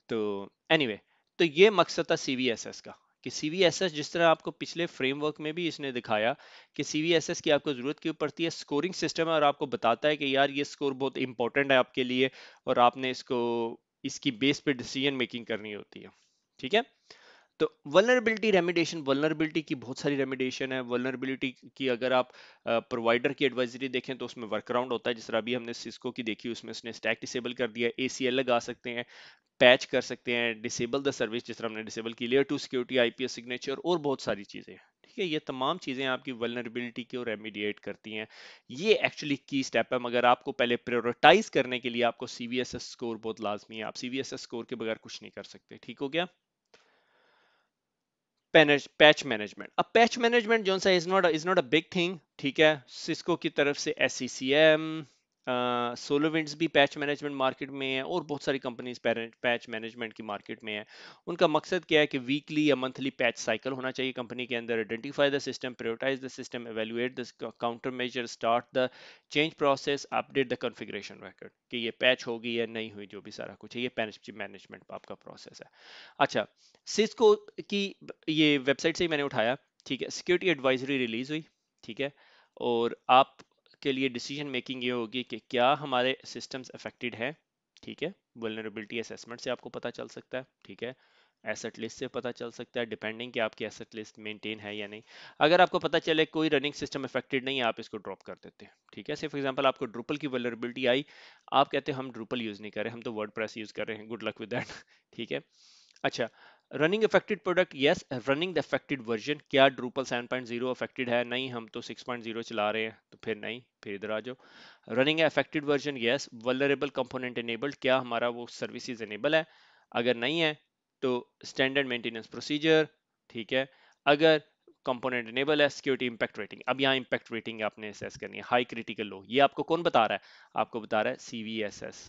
तो एनीवे तो ये मकसद था सीवीएसएस का, कि सीवीएसएस जिस तरह आपको पिछले फ्रेमवर्क में भी इसने दिखाया कि सीवीएसएस की आपको जरूरत क्यों पड़ती है, स्कोरिंग सिस्टम है, और आपको बताता है कि यार ये स्कोर बहुत इंपॉर्टेंट है आपके लिए, और आपने इसको इसकी बेस पे डिसीजन मेकिंग करनी होती है। ठीक है, तो वल्नरेबिलिटी रेमिडिएशन, वल्नरेबिलिटी की बहुत सारी रेमिडिएशन है। वल्नरेबिलिटी की अगर आप प्रोवाइडर की एडवाइजरी देखें तो उसमें वर्कअराउंड होता है, जिस तरह अभी हमने सिस्को की देखी, उसमें उसने स्टैक डिसेबल कर दिया, एसीएल लगा सकते हैं, पैच कर सकते हैं, डिसेबल द सर्विस जिस तरह हमने डिसेबल की, लेयर 2 सिक्योरिटी, आईपीएस सिग्नेचर, और बहुत सारी चीजें। ठीक है, ये तमाम चीजें आपकी वल्नरेबिलिटी को रेमिडिएट करती हैं। ये एक्चुअली की स्टेप है, मगर आपको पहले प्रायोरिटाइज करने के लिए आपको सीवीएसएस स्कोर बहुत लाजमी है। आप सीवीएसएस स्कोर के बगैर कुछ नहीं कर सकते। ठीक हो गया। पैच मैनेजमेंट, अब पैच मैनेजमेंट जो सा is not a big thing. ठीक है, सिस्को की तरफ से SCCM, सोलोविंड्स भी पैच मैनेजमेंट मार्केट में है, और बहुत सारी कंपनीज पैच मैनेजमेंट की मार्केट में है। उनका मकसद क्या है कि वीकली या मंथली पैच साइकिल होना चाहिए कंपनी के अंदर, identify the system, prioritise the system, evaluate the countermeasure, start the change process, update the configuration record, कि ये पैच होगी या नहीं हुई, जो भी सारा कुछ है, ये पैच मैनेजमेंट आपका प्रोसेस है। अच्छा, सिस्को की ये वेबसाइट से ही मैंने उठाया। ठीक है, सिक्योरिटी एडवाइजरी रिलीज हुई। ठीक है, और आप के लिए डिसीजन मेकिंग ये होगी कि क्या हमारे सिस्टम्स अफेक्टेड हैं। ठीक है, वल्नरेबिलिटी असेसमेंट से आपको पता चल सकता है। ठीक है, एसेट लिस्ट से पता चल सकता है, डिपेंडिंग कि आपकी एसेट लिस्ट मेंटेन है या नहीं। अगर आपको पता चले कोई रनिंग सिस्टम अफेक्टेड नहीं है, आप इसको ड्रॉप कर देते हैं। ठीक है, से फॉर एग्जांपल आपको ड्रूपल की वल्नरेबिलिटी आई, आप कहते हैं हम ड्रूपल यूज नहीं कर रहे, हम तो वर्डप्रेस यूज कर रहे हैं, गुड लक विद दैट। ठीक है, अच्छा, running affected product, yes, running the affected version, क्या ड्रूपल 7.0 अफेक्टेड है, नहीं हम तो 6.0 चला रहे हैं, तो फिर नहीं, फिर इधर आ जाओ। Running affected version, yes, vulnerable component enabled, क्या हमारा वो सर्विसेज इनेबल है, अगर नहीं है तो स्टैंडर्ड मेंटेनेंस प्रोसीजर। ठीक है, अगर कंपोनेंट इनेबल है, सिक्योरिटी इंपैक्ट रेटिंग, अब यहाँ इंपैक्ट रेटिंग आपने असेस करनी है, हाई क्रिटिकल लो, ये आपको कौन बता रहा है, आपको बता रहा है सीवीएसएस।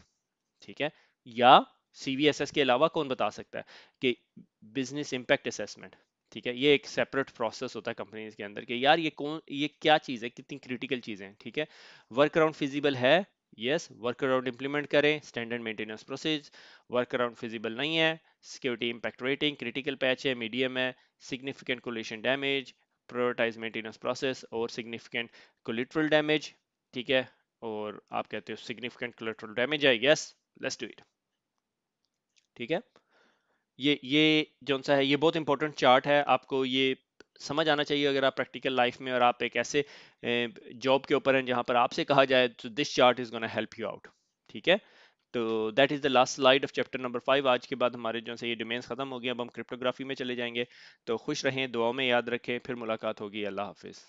ठीक है, या सीवीएसएस के अलावा कौन बता सकता है कि बिजनेस इंपैक्ट असेसमेंट। ठीक है, ये एक सेपरेट प्रोसेस होता है कंपनीज के अंदर कि यार ये क्या चीज है, कितनी क्रिटिकल चीजें हैं। ठीक है, वर्क अराउंड फिजिबल है, यस, वर्क अराउंड इंप्लीमेंट करें, standard maintenance process. Workaround feasible नहीं है, security impact rating, critical patch है, मीडियम है, significant collision damage, prioritise maintenance process, और सिग्निफिकेंट कोलेटरल डैमेज। ठीक है, और आप कहते हो सिग्निफिकेंट कोलेटरल डैमेज है, यस, लेट्स डू इट। ठीक है, ये जो सा है ये बहुत इंपॉर्टेंट चार्ट है, आपको ये समझ आना चाहिए अगर आप प्रैक्टिकल लाइफ में और आप एक ऐसे जॉब के ऊपर हैं जहां पर आपसे कहा जाए तो this chart is gonna help you out. ठीक है, तो that is the last slide of chapter number 5। आज के बाद हमारे जो से ये डोमेन्स खत्म हो गए, अब हम क्रिप्टोग्राफी में चले जाएंगे। तो खुश रहें, दुआओं में याद रखें, फिर मुलाकात होगी, अल्लाह हाफिज।